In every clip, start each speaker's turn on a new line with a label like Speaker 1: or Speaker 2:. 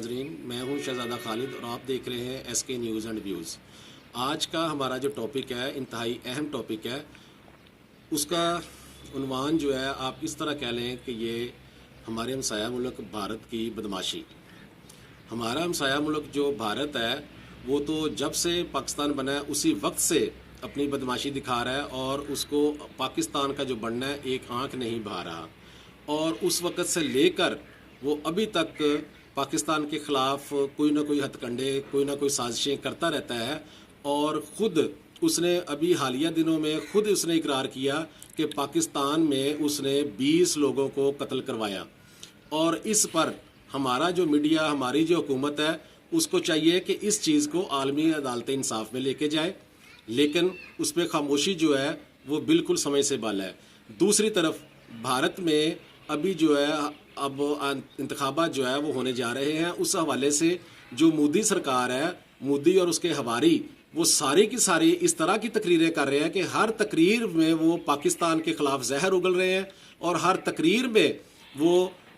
Speaker 1: नाजरीन, मैं हूं शहजादा खालिद और आप देख रहे हैं SK न्यूज़ एंड व्यूज़। आज का हमारा जो टॉपिक है इंतहाई अहम टॉपिक है। उसका उन्वान जो है आप इस तरह कह लें कि ये हमारे हमसाया मुल्क भारत की बदमाशी। हमारा हमसाया मुल्क जो भारत है वो तो जब से पाकिस्तान बना है उसी वक्त से अपनी बदमाशी दिखा रहा है और उसको पाकिस्तान का जो बनना है एक आंख नहीं भा रहा, और उस वक्त से लेकर वो अभी तक पाकिस्तान के ख़िलाफ़ कोई ना कोई हथकंडे, कोई ना कोई साजिशें करता रहता है। और ख़ुद उसने अभी हालिया दिनों में खुद उसने इकरार किया कि पाकिस्तान में उसने 20 लोगों को कत्ल करवाया। और इस पर हमारा जो मीडिया, हमारी जो हुकूमत है, उसको चाहिए कि इस चीज़ को आलमी अदालत इंसाफ में लेके जाए, लेकिन उस पर खामोशी जो है वो बिल्कुल समय से बाला है। दूसरी तरफ भारत में अभी जो है अब इंतखाबात जो है वो होने जा रहे हैं। उस हवाले से जो मोदी सरकार है, मोदी और उसके हवारी, वो सारी की सारी इस तरह की तकरीरें कर रहे हैं कि हर तकरीर में वो पाकिस्तान के ख़िलाफ़ जहर उगल रहे हैं और हर तकरीर में वो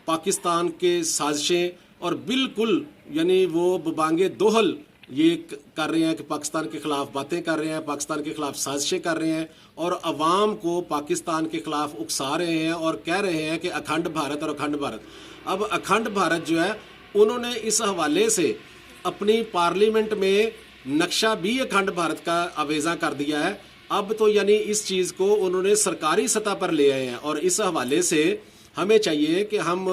Speaker 1: पाकिस्तान के साजिशें और बिल्कुल यानी वो बबांगे दोहल ये कर रहे हैं कि पाकिस्तान के ख़िलाफ़ बातें कर रहे हैं, पाकिस्तान के ख़िलाफ़ साजिशें कर रहे हैं और अवाम को पाकिस्तान के ख़िलाफ़ उकसा रहे हैं और कह रहे हैं कि अखंड भारत और अखंड भारत। अब अखंड भारत जो है उन्होंने इस हवाले से अपनी पार्लियामेंट में नक्शा भी अखंड भारत का आवेज़ा कर दिया है। अब तो यानी इस चीज़ को उन्होंने सरकारी सतह पर ले आए हैं और इस हवाले से हमें चाहिए कि हम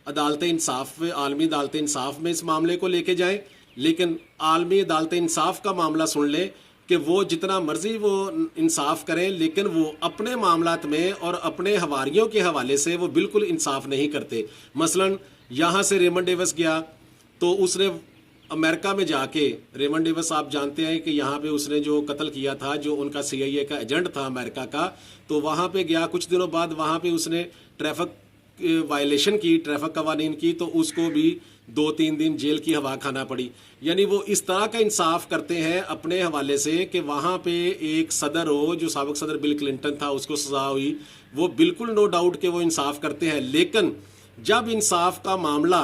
Speaker 1: अदालत इंसाफ में, आलमी अदालत इंसाफ में इस मामले को लेके जाएं। लेकिन आलमी अदालत इंसाफ का मामला सुन लें कि वो जितना मर्जी वो इंसाफ करें, लेकिन वो अपने मामलात में और अपने हवारियों के हवाले से वो बिल्कुल इंसाफ नहीं करते। मसलन यहाँ से रेमंड डेविस गया तो उसने अमेरिका में जाके, रेमंड डेविस आप जानते हैं कि यहाँ पे उसने जो कत्ल किया था, जो उनका CIA का एजेंट था अमेरिका का, तो वहाँ पे गया। कुछ दिनों बाद वहाँ पे उसने ट्रैफिक वायलेशन की, ट्रैफिक कवानीन की, तो उसको भी 2-3 दिन जेल की हवा खाना पड़ी। यानी वो इस तरह का इंसाफ करते हैं अपने हवाले से कि वहाँ पे एक सदर हो, जो साबिक सदर बिल क्लिंटन था, उसको सज़ा हुई, वो बिल्कुल नो डाउट कि वो इंसाफ करते हैं। लेकिन जब इंसाफ का मामला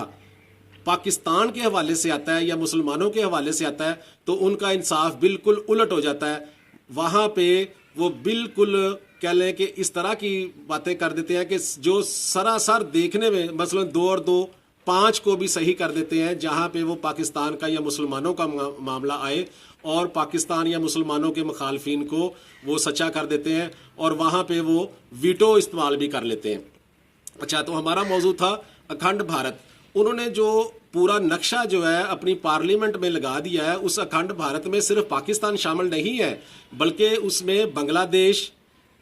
Speaker 1: पाकिस्तान के हवाले से आता है या मुसलमानों के हवाले से आता है तो उनका इंसाफ बिल्कुल उलट हो जाता है। वहाँ पे वो बिल्कुल कह लें कि इस तरह की बातें कर देते हैं कि जो सरासर देखने में मसलन 2 और 2 5 को भी सही कर देते हैं, जहाँ पे वो पाकिस्तान का या मुसलमानों का मामला आए और पाकिस्तान या मुसलमानों के मुखालफिन को वो सच्चा कर देते हैं और वहाँ पे वो वीटो इस्तेमाल भी कर लेते हैं। अच्छा, तो हमारा मौजू था अखंड भारत। उन्होंने जो पूरा नक्शा जो है अपनी पार्लियामेंट में लगा दिया है, उस अखंड भारत में सिर्फ पाकिस्तान शामिल नहीं है, बल्कि उसमें बांग्लादेश,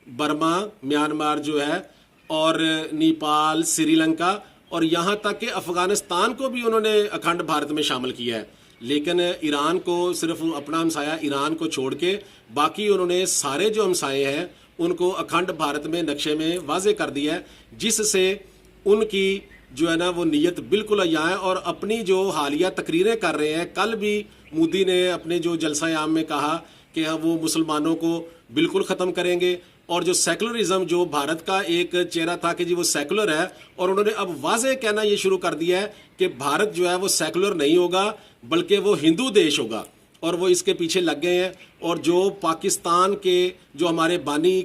Speaker 1: बर्मा, म्यांमार जो है और नेपाल, श्रीलंका और यहाँ तक कि अफ़गानिस्तान को भी उन्होंने अखंड भारत में शामिल किया है। लेकिन ईरान को, सिर्फ अपना हमसाया ईरान को छोड़ के बाकी उन्होंने सारे जो हमसाए हैं उनको अखंड भारत में नक्शे में वाज़े कर दिया है, जिससे उनकी जो है ना वो नीयत बिल्कुल अय्या है और अपनी जो हालिया तकरीरें कर रहे हैं। कल भी मोदी ने अपने जो जलसा आम में कहा कि वो मुसलमानों को बिल्कुल ख़त्म करेंगे और जो सेकुलरिज्म जो भारत का एक चेहरा था कि जी वो सेकुलर है, और उन्होंने अब वाज़े कहना ये शुरू कर दिया है कि भारत जो है वो सेकुलर नहीं होगा बल्कि वो हिंदू देश होगा, और वो इसके पीछे लग गए हैं। और जो पाकिस्तान के जो हमारे बानी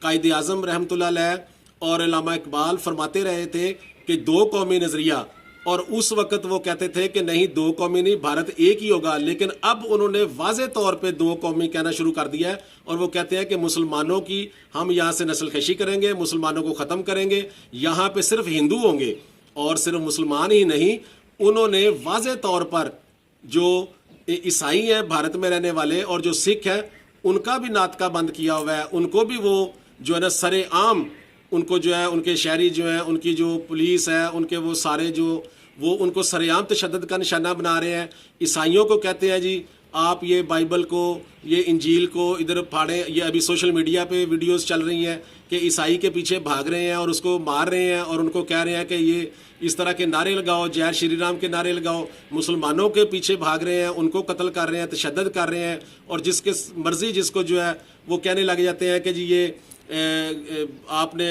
Speaker 1: कायद आज़म रहमतुल्लाह अलैह और अल्लामा इकबाल फरमाते रहे थे कि 2 कौमी नज़रिया, और उस वक्त वो कहते थे कि नहीं 2 कौमी नहीं, भारत एक ही होगा। लेकिन अब उन्होंने वाज़े तौर पे 2 कौमी कहना शुरू कर दिया है और वो कहते हैं कि मुसलमानों की हम यहाँ से नस्लकशी करेंगे, मुसलमानों को ख़त्म करेंगे, यहाँ पे सिर्फ हिंदू होंगे। और सिर्फ मुसलमान ही नहीं, उन्होंने वाज़े तौर पर जो ईसाई हैं भारत में रहने वाले और जो सिख हैं उनका भी नातका बंद किया हुआ है। उनको भी वो जो है ना सरे आम, उनको जो है उनके शहरी जो है, उनकी जो पुलिस है, उनके वो सारे जो वो उनको सरेआम तशद्दुद का निशाना बना रहे हैं। ईसाइयों को कहते हैं जी आप ये बाइबल को, ये इंजील को इधर फाड़ें। ये अभी सोशल मीडिया पे वीडियोस चल रही हैं कि ईसाई के पीछे भाग रहे हैं और उसको मार रहे हैं और उनको कह रहे हैं कि ये इस तरह के नारे लगाओ, जय श्री राम के नारे लगाओ। मुसलमानों के पीछे भाग रहे हैं, उनको कत्ल कर रहे हैं, तशद्दुद कर रहे हैं और जिसके मर्जी जिसको जो है वो कहने लग जाते हैं कि जी ये آپ نے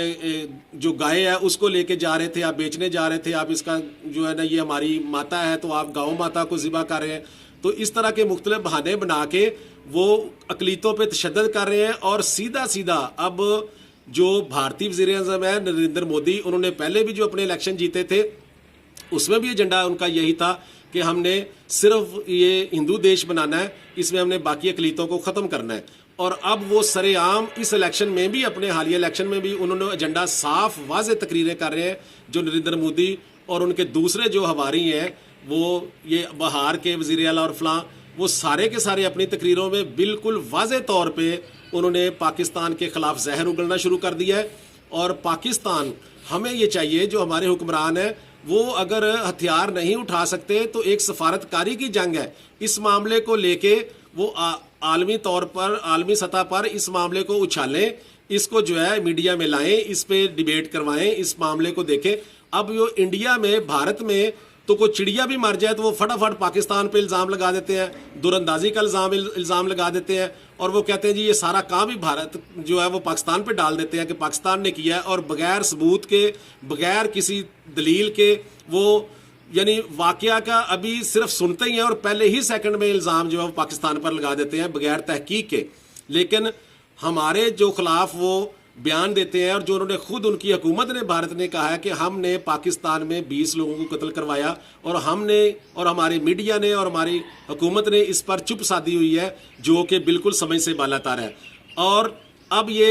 Speaker 1: جو گائے ہے اس کو لے کے جا رہے تھے، آپ بیچنے جا رہے تھے، آپ اس کا جو ہے نا یہ ہماری ماتا ہے تو آپ گاؤں ماتا کو ذبح کر رہے ہیں. تو اس طرح کے مختلف بہانے بنا کے وہ اقلیتوں پہ تشدد کر رہے ہیں. اور سیدھا سیدھا اب جو بھارتی وزیر اعظم ہے نریندر مودی، انہوں نے پہلے بھی جو اپنے الیکشن جیتے تھے اس میں بھی ایجنڈا ان کا یہی تھا کہ ہم نے صرف یہ ہندو دیش بنانا ہے، اس میں ہم نے باقی اقلیتوں کو ختم کرنا ہے. اور اب وہ سرے عام اس الیکشن میں بھی، اپنے حالیہ الیکشن میں بھی انہوں نے ایجنڈا صاف واضح تقریریں کر رہے ہیں. جو نریندر مودی اور ان کے دوسرے جو ہواری ہیں، وہ یہ بہار کے وزیر اعلیٰ اور فلاں، وہ سارے کے سارے اپنی تقریروں میں بالکل واضح طور پہ انہوں نے پاکستان کے خلاف زہر اگلنا شروع کر دیا ہے. اور پاکستان، ہمیں یہ چاہیے جو ہمارے حکمران ہیں وہ اگر ہتھیار نہیں اٹھا سکتے تو ایک سفارتکاری کی جنگ ہے. اس معاملے کو لے کے وہ عالمی طور پر، عالمی سطح پر اس معاملے کو اچھالیں، اس کو جو ہے میڈیا میں لائیں، اس پہ ڈیبیٹ کروائیں، اس معاملے کو دیکھیں. اب جو انڈیا میں، بھارت میں تو کوئی چڑیا بھی مر جائے تو وہ فٹافٹ پاکستان پہ الزام لگا دیتے ہیں، دور اندازی کا الزام لگا دیتے ہیں، اور وہ کہتے ہیں جی یہ سارا کام ہی بھارت جو ہے وہ پاکستان پہ ڈال دیتے ہیں کہ پاکستان نے کیا ہے. اور بغیر ثبوت کے، بغیر کسی دلیل کے، وہ یعنی واقعہ کا ابھی صرف سنتے ہی ہیں اور پہلے ہی سیکنڈ میں الزام جو ہے وہ پاکستان پر لگا دیتے ہیں بغیر تحقیق کے. لیکن ہمارے جو خلاف وہ بیان دیتے ہیں، اور جو انہوں نے خود، ان کی حکومت نے، بھارت نے کہا ہے کہ ہم نے پاکستان میں 20 لوگوں کو قتل کروایا، اور ہم نے، اور ہمارے میڈیا نے اور ہماری حکومت نے اس پر چپ سادھی ہوئی ہے، جو کہ بالکل سمجھ سے بالاتر ہے. اور اب یہ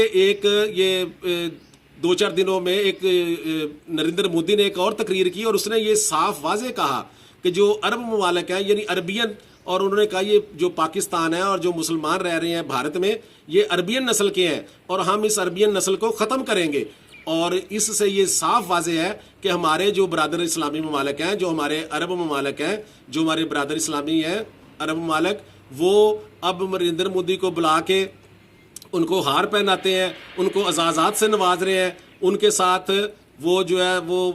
Speaker 1: 2-4 دنوں میں ایک نریندر مودی نے ایک اور تقریر کی، اور اس نے یہ صاف واضح کہا کہ جو عرب ممالک ہیں، یعنی عربین، اور انہوں نے کہا یہ جو پاکستان ہے اور جو مسلمان رہ رہے ہیں بھارت میں، یہ عربین نسل کے ہیں اور ہم اس عربین نسل کو ختم کریں گے. اور اس سے یہ صاف واضح ہے کہ ہمارے جو برادر اسلامی ممالک ہیں، جو ہمارے عرب ممالک ہیں، جو ہمارے برادر اسلامی ہیں عرب ممالک، وہ اب نریندر مودی کو بلا کے ان کو ہار پہناتے ہیں، ان کو اعزازات سے نواز رہے ہیں، ان کے ساتھ وہ جو ہے وہ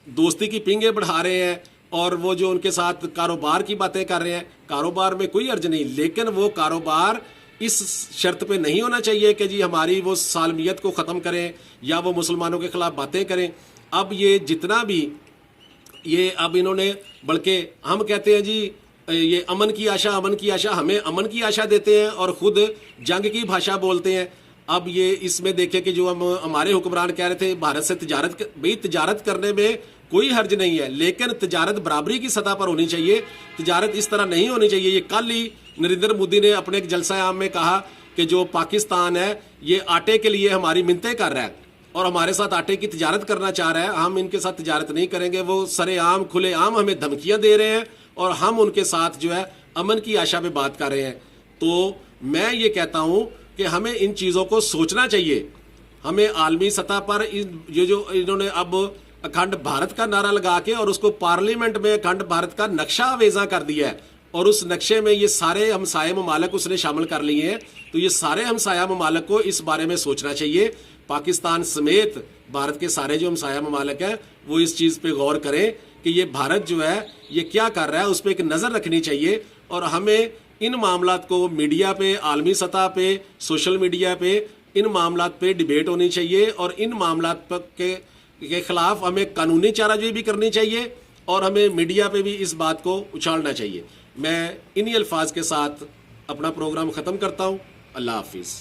Speaker 1: دوستی کی پنگیں بڑھا رہے ہیں، اور وہ جو ان کے ساتھ کاروبار کی باتیں کر رہے ہیں. کاروبار میں کوئی حرج نہیں، لیکن وہ کاروبار اس شرط پہ نہیں ہونا چاہیے کہ جی ہماری وہ سالمیت کو ختم کریں یا وہ مسلمانوں کے خلاف باتیں کریں. اب یہ جتنا بھی یہ اب انہوں نے، بلکہ ہم کہتے ہیں جی یہ امن کی آشا، امن کی آشا، ہمیں امن کی آشا دیتے ہیں اور خود جنگ کی بھاشا بولتے ہیں. اب یہ اس میں دیکھیں کہ جو ہمارے حکمران کہہ رہے تھے بھارت سے تجارت، بھئی تجارت کرنے میں کوئی حرج نہیں ہے، لیکن تجارت برابری کی سطح پر ہونی چاہیے، تجارت اس طرح نہیں ہونی چاہیے. یہ کل ہی نریندر مودی نے اپنے ایک جلسہ عام میں کہا کہ جو پاکستان ہے یہ آٹے کے لیے ہماری منتیں کر رہا ہے اور ہمارے ساتھ آٹے کی تجارت کرنا چاہ رہا ہے، ہم ان کے ساتھ تجارت نہیں کریں گے. وہ سرے عام، کھلے عام ہمیں دھمکیاں دے رہے ہیں اور ہم ان کے ساتھ جو ہے امن کی آشا پہ بات کر رہے ہیں. تو میں یہ کہتا ہوں کہ ہمیں ان چیزوں کو سوچنا چاہیے. ہمیں عالمی سطح پر یہ جو انہوں نے اب اکھنڈ بھارت کا نعرہ لگا کے اور اس کو پارلیمنٹ میں اکھنڈ بھارت کا نقشہ ویزاں کر دیا ہے، اور اس نقشے میں یہ سارے ہمسائے ممالک اس نے شامل کر لیے ہیں. تو یہ سارے ہمسایہ ممالک کو اس بارے میں سوچنا چاہیے، پاکستان سمیت بھارت کے سارے جو ہمسایہ ممالک ہیں وہ اس چیز پہ غور کریں کہ یہ بھارت جو ہے یہ کیا کر رہا ہے، اس پہ ایک نظر رکھنی چاہیے. اور ہمیں ان معاملات کو میڈیا پہ، عالمی سطح پہ، سوشل میڈیا پہ ان معاملات پہ ڈیبیٹ ہونی چاہیے، اور ان معاملات کے خلاف ہمیں قانونی چارہ جوئی بھی کرنی چاہیے، اور ہمیں میڈیا پہ بھی اس بات کو اچھالنا چاہیے. میں انہی الفاظ کے ساتھ اپنا پروگرام ختم کرتا ہوں. اللہ حافظ.